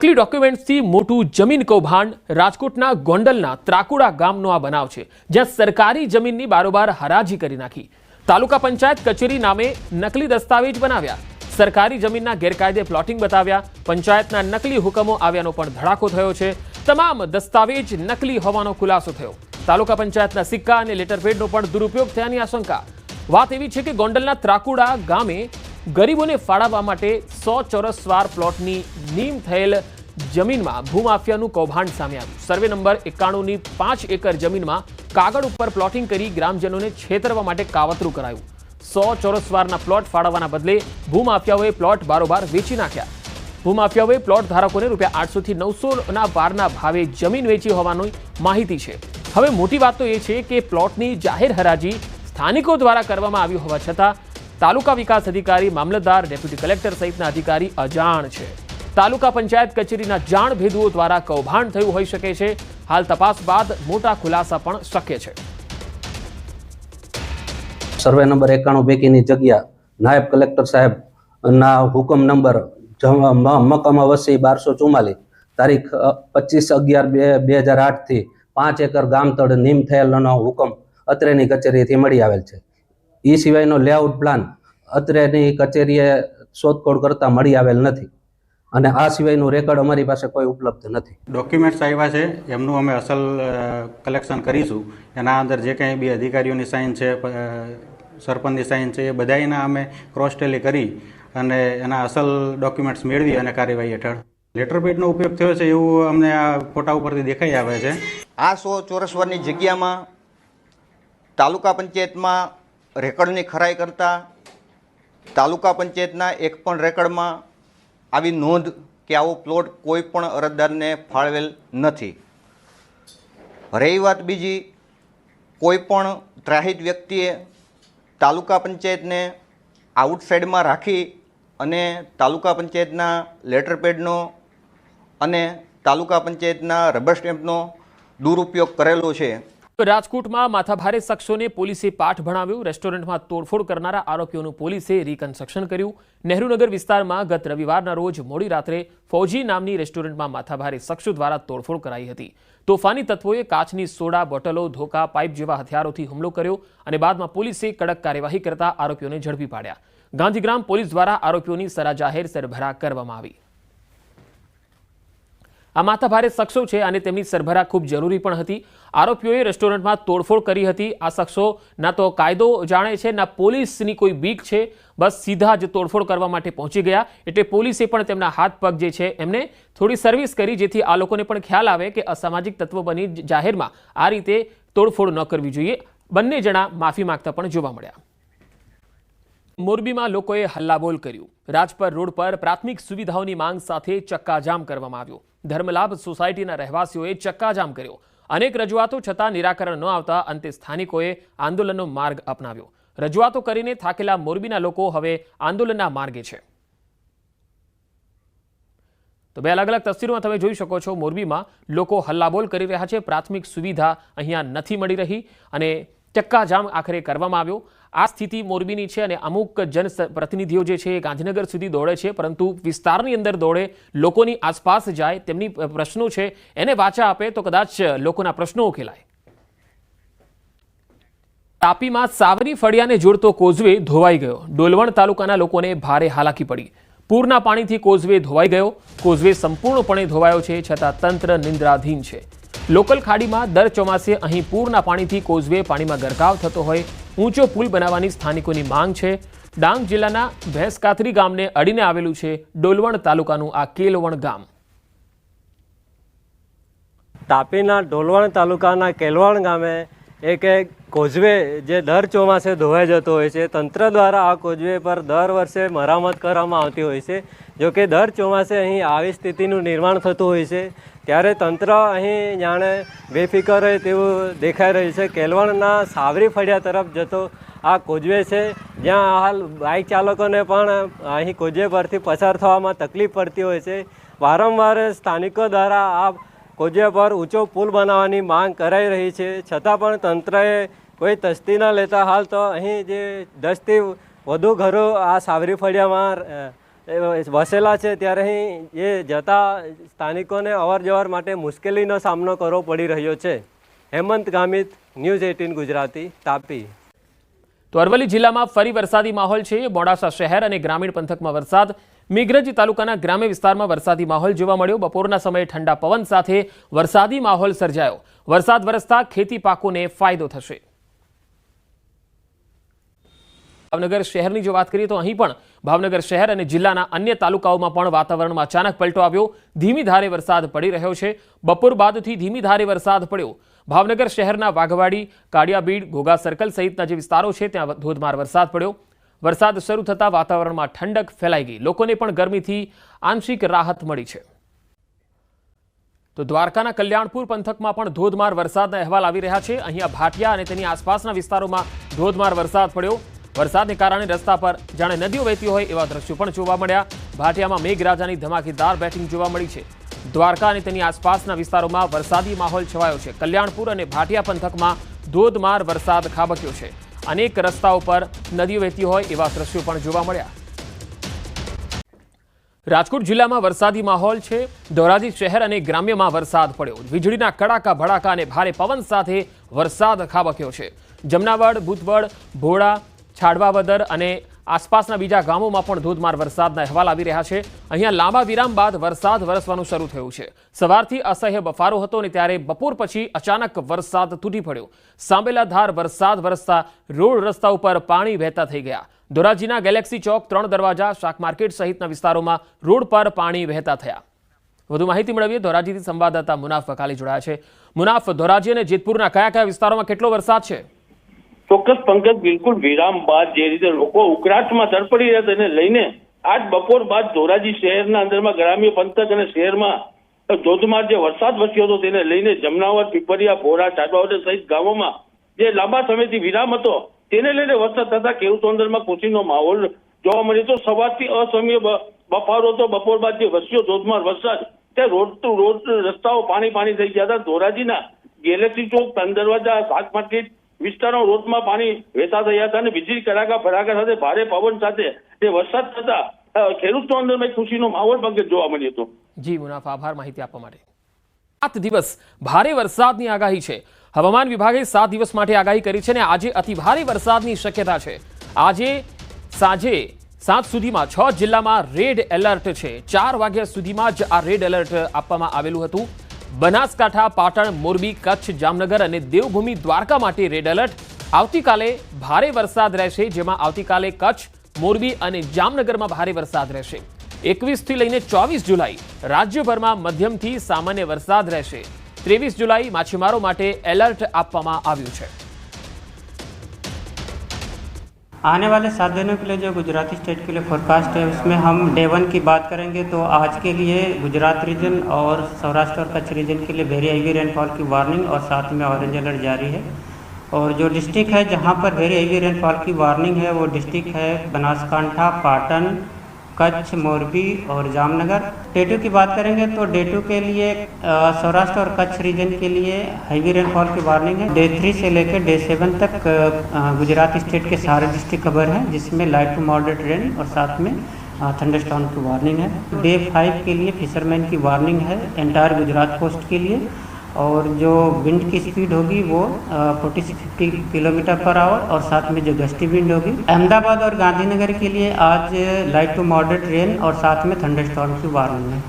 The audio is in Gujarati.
નકલી ડોક્યુમેન્ટ્સથી મોટું જમીન કૌભાંડ રાજકોટના ગોંડલના ત્રાકુડા ગામનો આ બનાવ છે, જ્યાં સરકારી જમીનની બારોબાર હરાજી કરી નાખી। તાલુકા પંચાયત કચેરી નામે નકલી દસ્તાવેજ બનાવ્યા, સરકારી જમીનના ગેરકાયદે પ્લોટિંગ બતાવ્યા, પંચાયતના નકલી હુકમો આવ્યાનો પણ ધડાકો થયો છે। તમામ દસ્તાવેજ નકલી હોવાનો ખુલાસો થયો। તાલુકા પંચાયતના સિક્કા અને લેટરપેડનો પણ દુરુપયોગ થયાની આશંકા। વાત એવી છે કે ગોંડલના ત્રાકુડા ગામે ગરીબોને ફાળવવા માટે 100 ચોરસ વાર પ્લોટની નીમ થયેલ જમીનમાં ભૂમાફિયાનું કૌભાંડ સામે આવ્યું। સર્વે નંબર 91ની 5 એકર જમીનમાં કાગળ ઉપર પ્લોટિંગ કરી ગ્રામજનોને છેતરવા માટે કાવતરું કરાયું। 100 ચોરસ વારના પ્લોટ ફાળવવાના બદલે ભૂમાફિયાઓએ પ્લોટ બારોબાર વેચી નાખ્યા। ભૂમાફિયાઓએ પ્લોટ ધારકોને ₹800 થી 900ના વારના ભાવે જમીન વેચી હોવાની માહિતી છે। હવે મોટી વાત તો એ છે કે પ્લોટની જાહેર હરાજી સ્થાનિકો દ્વારા કરવામાં આવી હોવા છતાં તાલુકા વિકાસ અધિકારી, મામલતદાર, ડેપ્યુટી કલેક્ટર સહિતના અધિકારી અજાણ છે। તાલુકા પંચાયત કચેરીના જાણ ભેદુઓ દ્વારા કૌભાંડ થયું હોઈ શકે છે। હાલ તપાસ બાદ મોટા ખુલાસા પણ શક્ય છે। સર્વે નંબર 91 પૈકીની જગ્યા નાયબ કલેક્ટર સાહેબના હુકમ નંબર મકામ વસી 1244 તારીખ 25/11/2008 થી 5 એકર ગામતળ નીમ થયેલનો હુકમ અત્રેની કચેરીથી મળી આવેલ છે। એ સિવાયનો લેઆઉટ પ્લાન અત્રેની કચેરીએ શોધખોળ કરતા મળી આવેલ નથી અને આ સિવાયનું રેકોર્ડ અમારી પાસે કોઈ ઉપલબ્ધ નથી। ડોક્યુમેન્ટ્સ આવ્યા છે એમનું અમે અસલ કલેક્શન કરીશું। એના અંદર જે કંઈ બી અધિકારીઓની સાઇન છે, સરપંચની સાઇન છે, એ બધાના અમે ક્રોસ ટેલી કરી અને એના અસલ ડોક્યુમેન્ટ્સ મેળવી અને કાર્યવાહી હેઠળ લેટરપેડનો ઉપયોગ થયો છે એવું અમને આ ફોટા ઉપરથી દેખાઈ આવે છે। આ 100 ચોરસ વારની જગ્યામાં તાલુકા પંચાયતમાં રેકર્ડની ખરાઈ કરતા તાલુકા પંચાયતના એક પણ રેકર્ડમાં આવી નોંધ કે આવો પ્લોટ કોઈ પણ અરજદારને ફાળવેલ નથી। રહી વાત બીજી, કોઈ પણ ત્રાહિત વ્યક્તિએ તાલુકા પંચાયતને આઉટસાઇડમાં રાખી અને તાલુકા પંચાયતના લેટરપેડનો અને તાલુકા પંચાયતના રબર સ્ટેમ્પનો દુરુપયોગ કરેલો છે। રાજકોટમાં માથાભારે શખ્સોને પોલીસે પાઠ ભણાવ્યો। રેસ્ટોરન્ટમાં તોડફોડ કરનારા આરોપીઓનું પોલીસે રિકન્સ્ટ્રક્શન કર્યું। નહેરુનગર વિસ્તારમાં ગત રવિવારના રોજ મોડી રાત્રે ફૌજી નામની રેસ્ટોરન્ટમાં માથાભારે શખ્સો દ્વારા તોડફોડ કરાઈ હતી। તોફાની તત્વોએ કાચની સોડા બોટલો, ધોકા, પાઇપ જેવા હથિયારોથી હુમલો કર્યો અને બાદમાં પોલીસે કડક કાર્યવાહી કરતા આરોપીઓને ઝડપી પાડ્યા। ગાંધીગ્રામ પોલીસ દ્વારા આરોપીઓની સરાજાહેર સરભરા કરવામાં આવી। આ માથાભારે શખ્સો છે અને તેમની સરભરા ખૂબ જરૂરી પણ હતી। આરોપીઓએ રેસ્ટોરન્ટમાં તોડફોડ કરી હતી। આ શખ્સો ના તો કાયદો જાણે છે, ના પોલીસની કોઈ બીક છે, બસ સીધા જ તોડફોડ કરવા માટે પહોંચી ગયા। એટલે પોલીસે પણ તેમના હાથ પગ જે છે એમને થોડી સર્વિસ કરી, જેથી આ લોકોને પણ ખ્યાલ આવે કે અસામાજિક તત્વો બની જાહેરમાં આ રીતે તોડફોડ ન કરવી જોઈએ। બંને જણા માફી માંગતા પણ જોવા મળ્યા। મોરબીમાં લોકોએ હલ્લાબોલ કર્યું। રાજપર રોડ પર પ્રાથમિક સુવિધાઓની માંગ સાથે ચક્કાજામ કરવામાં આવ્યો। ધર્મલાભ સોસાયટીના રહેવાસીઓએ ચક્કાજામ કર્યો। અનેક રજૂઆતો છતાં નિરાકરણ ન આવતા અંતે સ્થાનિકોએ આંદોલનનો માર્ગ અપનાવ્યો। રજૂઆતો કરીને થાકેલા મોરબીના લોકો હવે આંદોલનના માર્ગે છે। તો બે અલગ અલગ તસવીરોમાં તમે જોઈ શકો છો, મોરબીમાં લોકો હલ્લાબોલ કરી રહ્યા છે। પ્રાથમિક સુવિધા અહીંયા નથી મળી રહી અને ચક્કાજામ આખરે કરવામાં આવ્યો। આ સ્થિતિ મોરબીની છે અને અમુક જનપ્રતિનિધિઓ જે છે એ ગાંધીનગર સુધી દોડે છે, પરંતુ વિસ્તારની અંદર દોડે, લોકોની આસપાસ જાય, તેમની પ્રશ્નો છે એને વાચા આપે તો કદાચ લોકોના પ્રશ્નો ઉકેલાય। તાપીમાં સાવરી ફળિયાને જોડતો કોઝવે ધોવાઈ ગયો। ડોલવણ તાલુકાના લોકોને ભારે હાલાકી પડી। પૂરના પાણીથી કોઝવે ધોવાઈ ગયો। કોઝવે સંપૂર્ણપણે ધોવાયો છે, છતાં તંત્ર નિંદ્રાધીન છે। લોકલ ખાડીમાં દર ચોમાસે અહીં પૂરના પાણીથી કોઝવે પાણીમાં ગરકાવ થતો હોય, ઊંચો પુલ બનાવવાની સ્થાનિકોની માંગ છે। ડાંગ જિલ્લાના ભેંસકાતરી ગામને અડીને આવેલું છે ડોલવણ તાલુકાનું આ કેલવણ ગામ। તાપીના ડોલવણ તાલુકાના કેલવણ ગામે એક કોઝવે જે દર ચોમાસે ધોવાઈ જતો હોય છે। તંત્ર દ્વારા આ કોઝવે પર દર વર્ષે મરામત કરવામાં આવતી હોય છે। જો કે દર ચોમાસે અહીં આવી સ્થિતિનું નિર્માણ થતું હોય છે, ત્યારે તંત્ર અહીં જાણે બેફિકર હોય તેવું દેખાઈ રહ્યું છે। કેલવણના સાવરી ફળિયા તરફ જતો આ કોઝવે છે, જ્યાં હાલ બાઇક ચાલકોને પણ અહીં કોઝવે પરથી પસાર થવામાં તકલીફ પડતી હોય છે। વારંવાર સ્થાનિકો દ્વારા આ કોઝવે પર ઊંચો પુલ બનાવવાની માંગ કરાઈ રહી છે, છતાં પણ તંત્રએ કોઈ તસ્દી ન લેતા હાલ તો અહીં જે 10થી વધુ ઘરો આ સાવરી ફળિયામાં વસેલા છે, ત્યારે અહીં એ જતા સ્થાનિકોને અવર જવર માટે મુશ્કેલીનો સામનો કરવો પડી રહ્યો છે. હેમંત ગામિત, ન્યૂઝ 18 ગુજરાતી, તાપી. તો અરવલ્લી જિલ્લામાં ફરી વરસાદી માહોલ છે. મોડાસા શહેર અને ગ્રામીણ પંથકમાં વરસાદ. મેઘરજ તાલુકાના ગ્રામ્ય વિસ્તારમાં વરસાદી માહોલ જોવા મળ્યો. બપોરના સમયે ઠંડા પવન સાથે વરસાદી માહોલ સર્જાયો. વરસાદ વરસતા ખેતી પાકોને ફાયદો થશે. ભાવનગર શહેરની જો વાત કરીએ તો અહીં પણ ભાવનગર શહેર અને જિલ્લાના અન્ય તાલુકાઓમાં પણ વાતાવરણમાં અચાનક પલટો આવ્યો. ધીમી ધારે વરસાદ પડી રહ્યો છે. બપોર બાદથી ધીમી ધારે વરસાદ પડ્યો. ભાવનગર શહેરના વાઘવાડી, કાળિયાબીડ, ઘોઘા સર્કલ સહિતના જે વિસ્તારો છે ત્યાં ધોધમાર વરસાદ પડ્યો. વરસાદ શરૂ થતાં વાતાવરણમાં ઠંડક ફેલાઈ ગઈ. લોકોને પણ ગરમીથી આંશિક રાહત મળી છે. તો દ્વારકાના કલ્યાણપુર પંથકમાં પણ ધોધમાર વરસાદના અહેવાલ આવી રહ્યા છે. અહીંયા ભાટિયા અને તેની આસપાસના વિસ્તારોમાં ધોધમાર વરસાદ પડ્યો. વરસાદને કારણે રસ્તા પર જાણે નદીઓ વહેતી હોય એવા દ્રશ્યો પણ જોવા મળ્યા. ભાટિયામાં મેઘરાજાની ધમાકેદાર બેટિંગ જોવા મળી છે. દ્વારકા અને તેની આસપાસના વિસ્તારોમાં વરસાદી માહોલ છવાયો છે. કલ્યાણપુર અને ભાટિયા પંથકમાં ધોધમાર વરસાદ ખાબક્યો છે. અનેક રસ્તાઓ પર નદીઓ વહેતી હોય એવા દ્રશ્યો પણ જોવા મળ્યા. રાજકોટ જિલ્લામાં વરસાદી માહોલ છે. ધોરાજી શહેર અને ગ્રામ્યમાં વરસાદ પડ્યો. વીજળીના કડાકા ભડાકા અને ભારે પવન સાથે વરસાદ ખાબક્યો છે. જમનાવડ, બુધવડ, ભોળા, છાડવાવદર અને આસપાસના બીજા ગામોમાં પણ ધોધમાર વરસાદના અહેવાલ આવી રહ્યા છે. અહીંયા લાંબા વિરામ બાદ વરસાદ વરસવાનું શરૂ થયું છે. સવારથી અસહ્ય બફારો હતો અને ત્યારે બપોર પછી અચાનક વરસાદ તૂટી પડ્યો. સાંબેલાધાર વરસાદ વરસતા રોડ રસ્તા ઉપર પાણી વહેતા થઈ ગયા. ધોરાજીના ગેલેક્સી ચોક, 3 દરવાજા, શાક માર્કેટ સહિતના વિસ્તારોમાં રોડ પર પાણી વહેતા થયા. વધુ માહિતી મેળવીએ. ધોરાજીથી સંવાદદાતા મુનાફ વકાલી જોડાયા છે. મુનાફ, ધોરાજી અને જેતપુરના કયા કયા વિસ્તારોમાં કેટલો વરસાદ છે? ચોક્કસ પંકજ, બિલકુલ વિરામ બાદ જે રીતે લોકો ઉકળાટમાં તરપડી રહ્યા તેને લઈને આજ બપોર બાદ ધોરાજી શહેરના અંદરમાં ગ્રામ્ય પંથક અને શહેરમાં ધોધમાર જે વરસાદ વરસ્યો હતો તેને લઈને જમનાવર, પીપરિયા, ભોરા, ચાડવાવડ સહિત ગામોમાં જે લાંબા સમયથી વિરામ હતો તેને લઈને વરસાદ થતા ખેડૂતો અંદરમાં ખુશીનો માહોલ જોવા મળ્યો હતો. સવારથી અસમય બફારો હતો. બપોર બાદ જે વરસ્યો ધોધમાર વરસાદ તે રોડ ટુ રોડ રસ્તાઓ પાણી થઈ ગયા હતા. ધોરાજીના ગેલેક્સી ચોક, 3 દરવાજા, શાક માર્કેટ વિસ્તારો રોડમાં પાણી વહેતા થયા હતા અને વીજળી કડાકા ભડાકા સાથે ભારે પવન સાથે જે વરસાદ થતા ખેડૂતો અંદર ખુશીનો માહોલ પંકજ જોવા મળ્યો હતો. જી મુનાફ, આભાર માહિતી આપવા માટે. 7 દિવસ ભારે વરસાદની આગાહી છે. હવામાન વિભાગે 7 દિવસ માટે આગાહી કરી છે અને આજે અતિ ભારે વરસાદની શક્યતા છે. આજે સાંજે 7 સુધીમાં 6 જિલ્લામાં રેડ એલર્ટ છે. 4 વાગ્યા સુધીમાં જ આ રેડ એલર્ટ આપવામાં આવેલું હતું. બનાસકાંઠા, પાટણ, મોરબી, કચ્છ, જામનગર અને દેવભૂમિ દ્વારકા માટે રેડ એલર્ટ. આવતીકાલે ભારે વરસાદ રહેશે, જેમાં આવતીકાલે કચ્છ, મોરબી અને જામનગરમાં ભારે વરસાદ રહેશે. 21 થી લઈને 24 જુલાઈ રાજ્યભરમાં મધ્યમથી સામાન્ય વરસાદ રહેશે. 23 जुलाई माछीमारों માટે એલર્ટ આપવામાં આવ્યું છે. आने वाले 7 दिनों के लिए जो गुजराती स्टेट के लिए फोरकास्ट है उसमें हम डे 1 की बात करेंगे तो आज के लिए गुजरात रीजन और सौराष्ट्र और कच्छ रीजन के लिए वेरी हेवी रेनफॉल की वार्निंग और साथ में ऑरेंज अलर्ट जारी है. और जो डिस्ट्रिक्ट है जहां पर वेरी हेवी रेनफॉल की वार्निंग है वो डिस्ट्रिक्ट है बनासकांठा, पाटन, कच्छ, मोरबी और जामनगर. डे 2 की बात करेंगे तो डे 2 के लिए सौराष्ट्र और कच्छ रीजन के लिए हैवी रेनफॉल की वार्निंग है. डे 3 से लेकर डे 7 तक गुजरात स्टेट के सारे डिस्ट्रिक्ट कवर हैं जिसमें लाइट टू मॉडरेट रेन और साथ में थंडरस्टॉर्म की वार्निंग है. डे 5 के लिए फिशरमैन की वार्निंग है एंटायर गुजरात कोस्ट के लिए. और जो विंड की स्पीड होगी वो 40 से 50 किलोमीटर पर आवर और साथ में जो गस्टी विंड होगी. अहमदाबाद और गांधीनगर के लिए आज लाइट टू मॉडरेट रेन और साथ में थंडरस्टॉर्म की वार्निंग है.